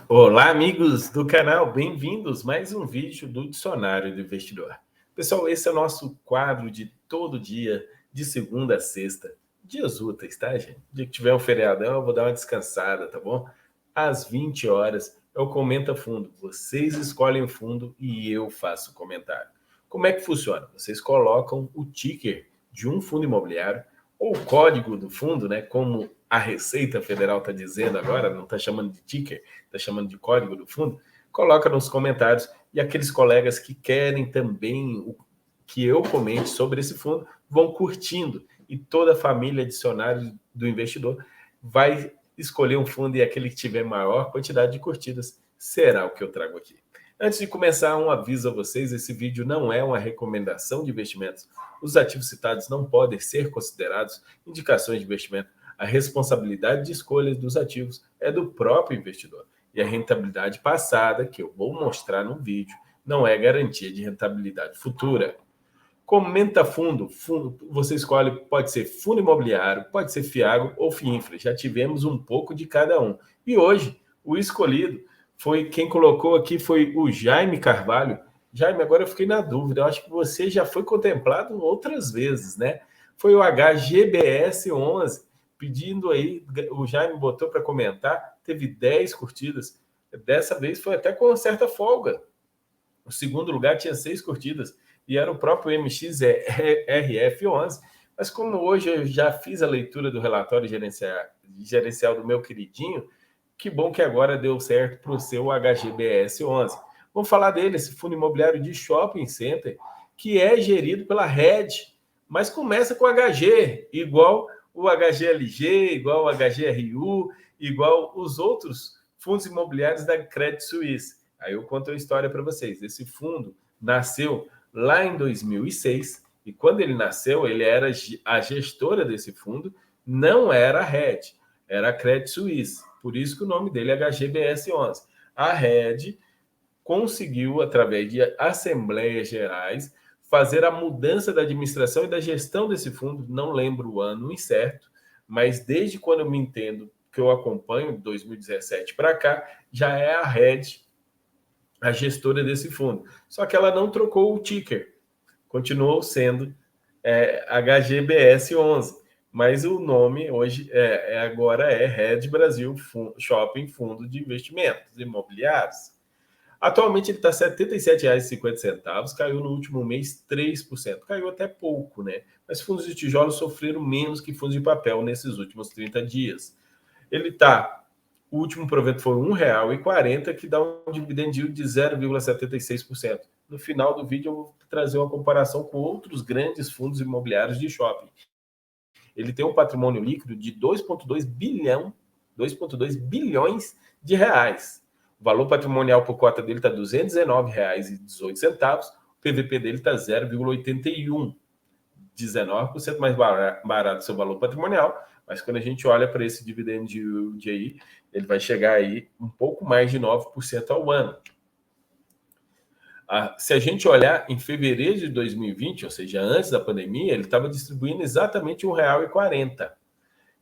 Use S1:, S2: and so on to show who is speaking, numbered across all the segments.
S1: Olá, amigos do canal, bem-vindos a mais um vídeo do Dicionário do Investidor. Pessoal, esse é o nosso quadro de todo dia, de segunda a sexta, dias úteis, tá, gente? Dia que tiver um feriadão, eu vou dar uma descansada, tá bom? Às 20 horas, eu comento fundo. Vocês escolhem o fundo e eu faço o comentário. Como é que funciona? Vocês colocam o ticker de um fundo imobiliário ou o código do fundo, né? Como a Receita Federal está dizendo agora, não está chamando de ticker, está chamando de código do fundo, coloca nos comentários e aqueles colegas que querem também que eu comente sobre esse fundo vão curtindo e toda a família dicionário do investidor vai escolher um fundo e aquele que tiver maior quantidade de curtidas será o que eu trago aqui. Antes de começar, um aviso a vocês, esse vídeo não é uma recomendação de investimentos. Os ativos citados não podem ser considerados indicações de investimento. A responsabilidade de escolha dos ativos é do próprio investidor. E a rentabilidade passada, que eu vou mostrar no vídeo, não é garantia de rentabilidade futura. Comenta fundo, você escolhe, pode ser fundo imobiliário, pode ser Fiagro ou Fiinfra. Já tivemos um pouco de cada um. E hoje, o escolhido foi, quem colocou aqui foi o Jaime Carvalho. Jaime, agora eu fiquei na dúvida, eu acho que você já foi contemplado outras vezes, né? Foi o HGBS 11, pedindo aí, o Jaime botou para comentar, teve 10 curtidas. Dessa vez foi até com certa folga. O segundo lugar tinha 6 curtidas e era o próprio MXRF11. Mas como hoje eu já fiz a leitura do relatório gerencial do meu queridinho, que bom que agora deu certo para o seu HGBS 11. Vamos falar dele, esse fundo imobiliário de shopping center, que é gerido pela Rede, mas começa com HG, igual o HGLG, igual o HGRU, igual os outros fundos imobiliários da Credit Suisse. Aí eu conto a história para vocês. Esse fundo nasceu lá em 2006 e quando ele nasceu, ele era a gestora desse fundo, não era a Rede, era a Credit Suisse. Por isso que o nome dele é HGBS 11. A Rede conseguiu, através de assembleias gerais, fazer a mudança da administração e da gestão desse fundo. Não lembro o ano incerto, mas desde quando eu me entendo, que eu acompanho, de 2017 para cá, já é a Rede a gestora desse fundo. Só que ela não trocou o ticker, continuou sendo HGBS 11, mas o nome hoje agora é Red Brasil Shopping Fundo de Investimentos Imobiliários. Atualmente ele está R$ 77,50, caiu no último mês 3%, caiu até pouco, né? Mas fundos de tijolo sofreram menos que fundos de papel nesses últimos 30 dias. Ele está, o último provento foi R$ 1,40, que dá um dividend yield de 0,76%. No final do vídeo eu vou trazer uma comparação com outros grandes fundos imobiliários de shopping. Ele tem um patrimônio líquido de 2,2 bilhões de reais. O valor patrimonial por cota dele está R$ 219,18. O PVP dele está 0,81. 19% mais barato seu valor patrimonial, mas quando a gente olha para esse dividend yield aí, ele vai chegar aí um pouco mais de 9% ao ano. Se a gente olhar em fevereiro de 2020, ou seja, antes da pandemia, ele estava distribuindo exatamente R$ 1,40.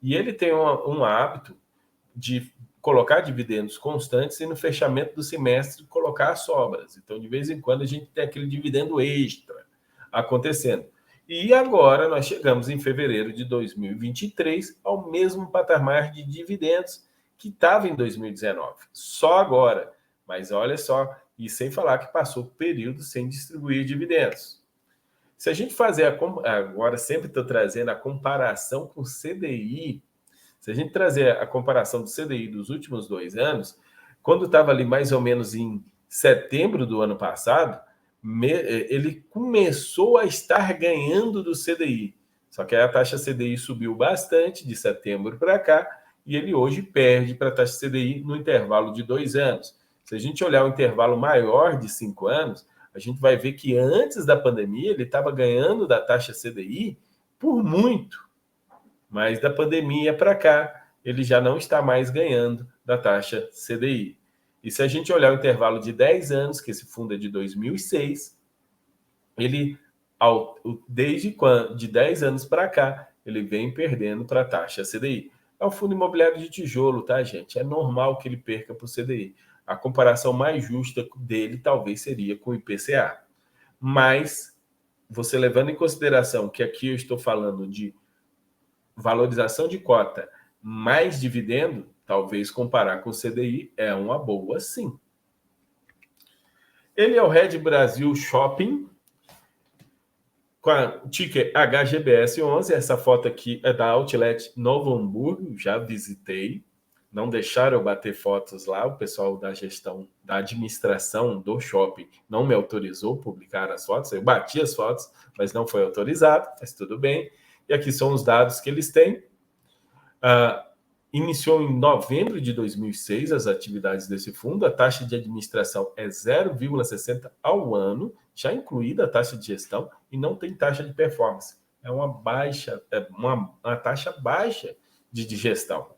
S1: E ele tem um hábito de colocar dividendos constantes e no fechamento do semestre colocar as sobras. Então, de vez em quando, a gente tem aquele dividendo extra acontecendo. E agora nós chegamos em fevereiro de 2023 ao mesmo patamar de dividendos que estava em 2019. Só agora. Mas olha só, e sem falar que passou período sem distribuir dividendos. Se a gente fazer agora sempre estou trazendo a comparação com o CDI, se a gente trazer a comparação do CDI dos últimos 2 anos, quando estava ali mais ou menos em setembro do ano passado, ele começou a estar ganhando do CDI. Só que a taxa CDI subiu bastante de setembro para cá e ele hoje perde para a taxa CDI no intervalo de 2 anos. Se a gente olhar o intervalo maior de 5 anos, a gente vai ver que antes da pandemia ele estava ganhando da taxa CDI por muito. Mas da pandemia para cá, ele já não está mais ganhando da taxa CDI. E se a gente olhar o intervalo de 10 anos, que esse fundo é de 2006, ele, desde quando, de 10 anos para cá, ele vem perdendo para a taxa CDI. é o fundo imobiliário de tijolo, tá, gente? É normal que ele perca para o CDI. A comparação mais justa dele talvez seria com o IPCA. Mas, você levando em consideração que aqui eu estou falando de valorização de cota mais dividendo, talvez comparar com o CDI é uma boa, sim. Ele é o Red Brasil Shopping, com a ticker HGBS 11. Essa foto aqui é da Outlet Novo Hamburgo, já visitei. Não deixaram eu bater fotos lá, o pessoal da gestão, da administração do shopping não me autorizou a publicar as fotos. Eu bati as fotos, mas não foi autorizado, mas tudo bem. E aqui são os dados que eles têm. Iniciou em novembro de 2006 as atividades desse fundo. A taxa de administração é 0,60 ao ano, já incluída a taxa de gestão, e não tem taxa de performance. É uma taxa baixa de gestão.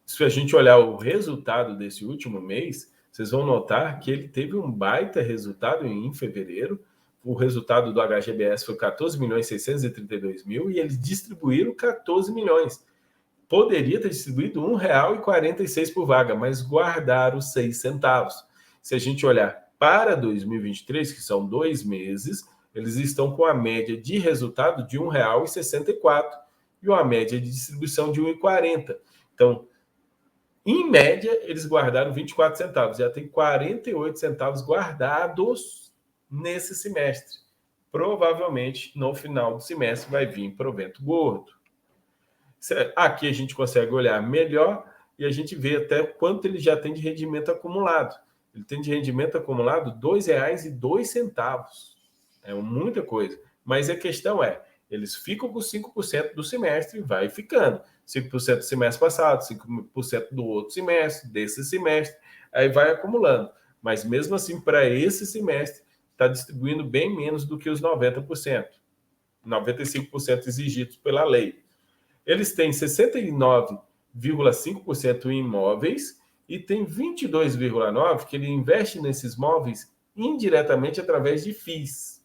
S1: Se a gente olhar o resultado desse último mês, vocês vão notar que ele teve um baita resultado em fevereiro. O resultado do HGBS foi 14.632.000 e eles distribuíram 14 milhões. Poderia ter distribuído R$ 1,46 por vaga, mas guardaram 6 centavos. Se a gente olhar para 2023, que são 2 meses, eles estão com a média de resultado de R$ 1,64 e uma média de distribuição de R$ 1,40. Então, em média, eles guardaram 24 centavos. Já tem 48 centavos guardados nesse semestre. Provavelmente, no final do semestre, vai vir provento gordo. Aqui a gente consegue olhar melhor e a gente vê até quanto ele já tem de rendimento acumulado. Ele tem de rendimento acumulado R$ 2,02. É muita coisa. Mas a questão é, eles ficam com 5% do semestre e vai ficando. 5% do semestre passado, 5% do outro semestre, desse semestre, aí vai acumulando. Mas mesmo assim, para esse semestre, está distribuindo bem menos do que os 90%, 95% exigidos pela lei. Eles têm 69,5% em imóveis e tem 22,9% que ele investe nesses imóveis indiretamente através de FIIs,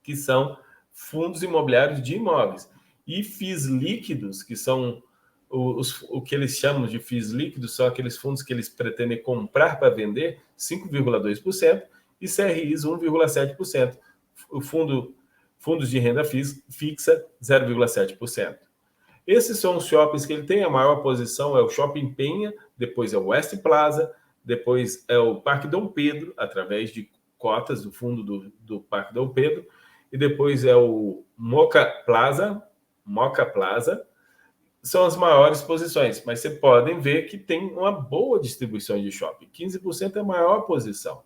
S1: que são fundos imobiliários de imóveis. E FIIs líquidos, que são o que eles chamam de FIIs líquidos, são aqueles fundos que eles pretendem comprar para vender, 5,2%, e CRIs, 1,7%. O fundos de renda fixa, 0,7%. Esses são os shoppings que ele tem. A maior posição é o Shopping Penha, depois é o West Plaza, depois é o Parque Dom Pedro, através de cotas do fundo do Parque Dom Pedro, e depois é o Moca Plaza, são as maiores posições, mas vocês podem ver que tem uma boa distribuição de shopping. 15% é a maior posição.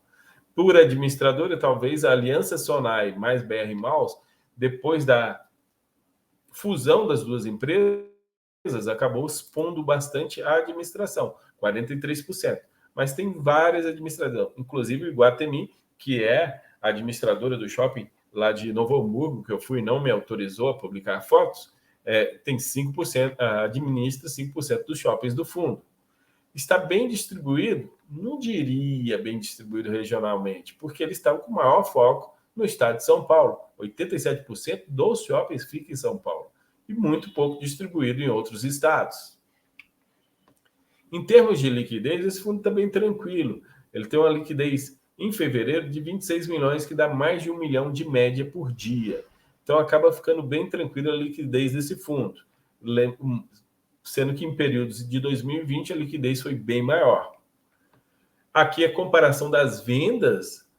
S1: Por administradora, talvez a Aliança Sonai mais BR Malls, depois da fusão das duas empresas, acabou expondo bastante a administração, 43%. Mas tem várias administradoras, inclusive o Iguatemi, que é a administradora do shopping lá de Novo Hamburgo, que eu fui e não me autorizou a publicar fotos, tem 5%, administra 5% dos shoppings do fundo. Está bem distribuído? Não diria bem distribuído regionalmente, porque eles estão com maior foco no estado de São Paulo. 87% dos shoppings ficam em São Paulo e muito pouco distribuído em outros estados. Em termos de liquidez, esse fundo está bem tranquilo. Ele tem uma liquidez em fevereiro de 26 milhões, que dá mais de 1 milhão de média por dia. Então, acaba ficando bem tranquila a liquidez desse fundo, sendo que em períodos de 2020 a liquidez foi bem maior. Aqui a comparação das vendas,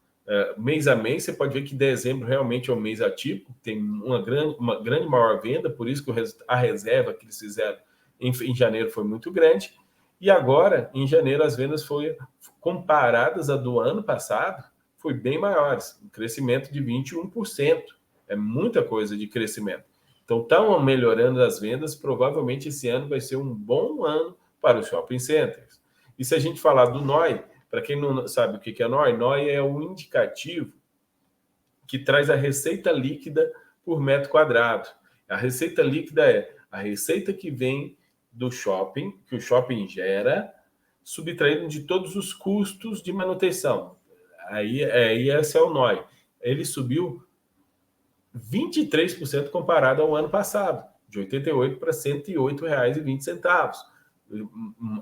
S1: mês a mês, você pode ver que dezembro realmente é um mês atípico, tem uma grande maior venda, por isso que a reserva que eles fizeram em janeiro foi muito grande. E agora, em janeiro, as vendas foram comparadas a do ano passado, foi bem maiores, um crescimento de 21%. É muita coisa de crescimento. Então, estão melhorando as vendas, provavelmente esse ano vai ser um bom ano para os shopping centers. E se a gente falar do NOI, para quem não sabe o que é NOI, NOI é um indicativo que traz a receita líquida por metro quadrado. A receita líquida é a receita que vem do shopping, que o shopping gera, subtraído de todos os custos de manutenção. Aí esse é o NOI. Ele subiu 23% comparado ao ano passado. de R$ 88 para R$ 108,20.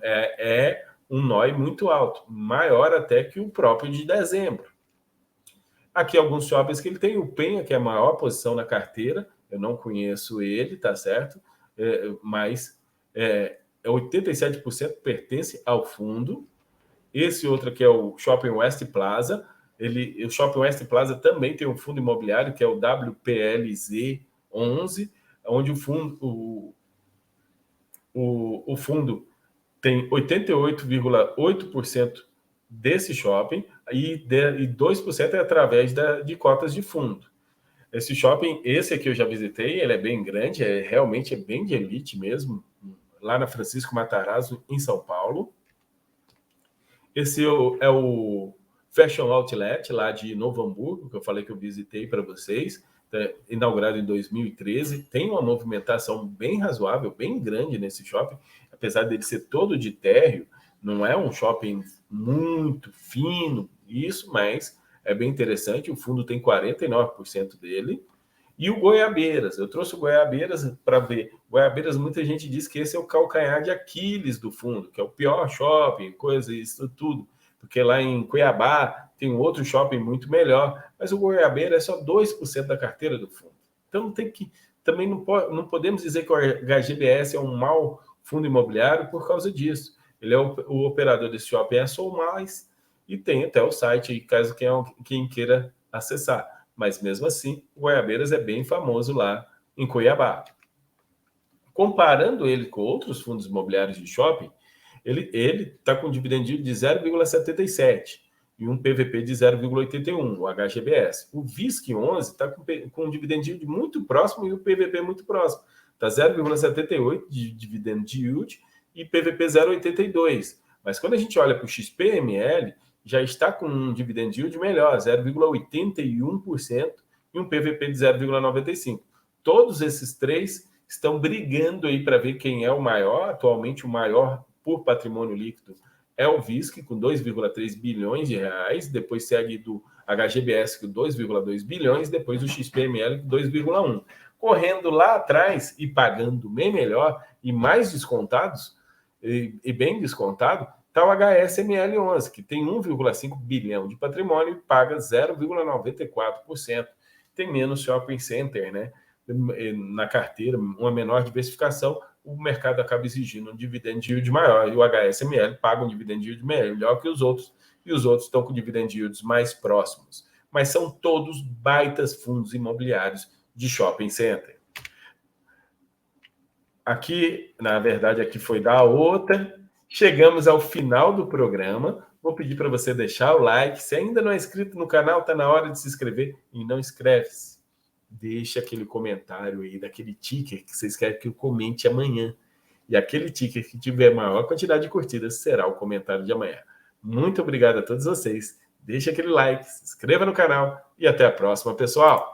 S1: É um NOI muito alto, maior até que o próprio de dezembro. Aqui alguns shoppings que ele tem, o Penha, que é a maior posição na carteira, eu não conheço ele, tá certo? Mas 87% pertence ao fundo. Esse outro aqui é o Shopping West Plaza. O Shopping West Plaza também tem um fundo imobiliário, que é o WPLZ 11, onde o fundo tem 88,8% desse shopping e 2% é através de cotas de fundo. Esse shopping, esse aqui eu já visitei, ele é bem grande, realmente é bem de elite mesmo, lá na Francisco Matarazzo, em São Paulo. Esse é o Fashion Outlet, lá de Novo Hamburgo, que eu falei que eu visitei para vocês, inaugurado em 2013. Tem uma movimentação bem razoável, bem grande nesse shopping, apesar dele ser todo de térreo, não é um shopping muito fino, isso, mas é bem interessante. O fundo tem 49% dele. E o Goiabeiras, eu trouxe o Goiabeiras para ver. Goiabeiras, muita gente diz que esse é o calcanhar de Aquiles do fundo, que é o pior shopping, coisa, isso tudo. Porque lá em Cuiabá tem um outro shopping muito melhor, mas o Goiabeira é só 2% da carteira do fundo. Então também não podemos dizer que o HGBS é um mau fundo imobiliário por causa disso. Ele é o operador desse shopping, é a Solmais, e tem até o site, caso quem queira acessar. Mas mesmo assim, o Goiabeiras é bem famoso lá em Cuiabá. Comparando ele com outros fundos imobiliários de shopping, ele está com um dividend yield de 0,77 e um PVP de 0,81, o HGBS. O VISC11 está com um dividend yield muito próximo e o PVP muito próximo. Está 0,78 de dividend yield e PVP 0,82. Mas quando a gente olha para o XPML, já está com um dividend yield melhor, 0,81% e um PVP de 0,95%. Todos esses três estão brigando aí para ver quem é o maior. Atualmente, o maior por patrimônio líquido é o VISC, com 2,3 bilhões de reais, depois segue do HGBS, com 2,2 bilhões, depois do XPML, com 2,1. Correndo lá atrás e pagando bem melhor e mais descontados, e bem descontado, está o HSML11, que tem 1,5 bilhão de patrimônio e paga 0,94%. Tem menos shopping center, né? Na carteira, uma menor diversificação, o mercado acaba exigindo um dividend yield maior, e o HSML paga um dividend yield melhor que os outros, e os outros estão com dividend yields mais próximos. Mas são todos baitas fundos imobiliários de shopping center. Aqui, na verdade, aqui foi da outra. Chegamos ao final do programa. Vou pedir para você deixar o like. Se ainda não é inscrito no canal, está na hora de se inscrever. E não inscreve-se. Deixa aquele comentário aí, daquele ticker que vocês querem que eu comente amanhã. E aquele ticker que tiver maior quantidade de curtidas será o comentário de amanhã. Muito obrigado a todos vocês. Deixa aquele like, se inscreva no canal e até a próxima, pessoal!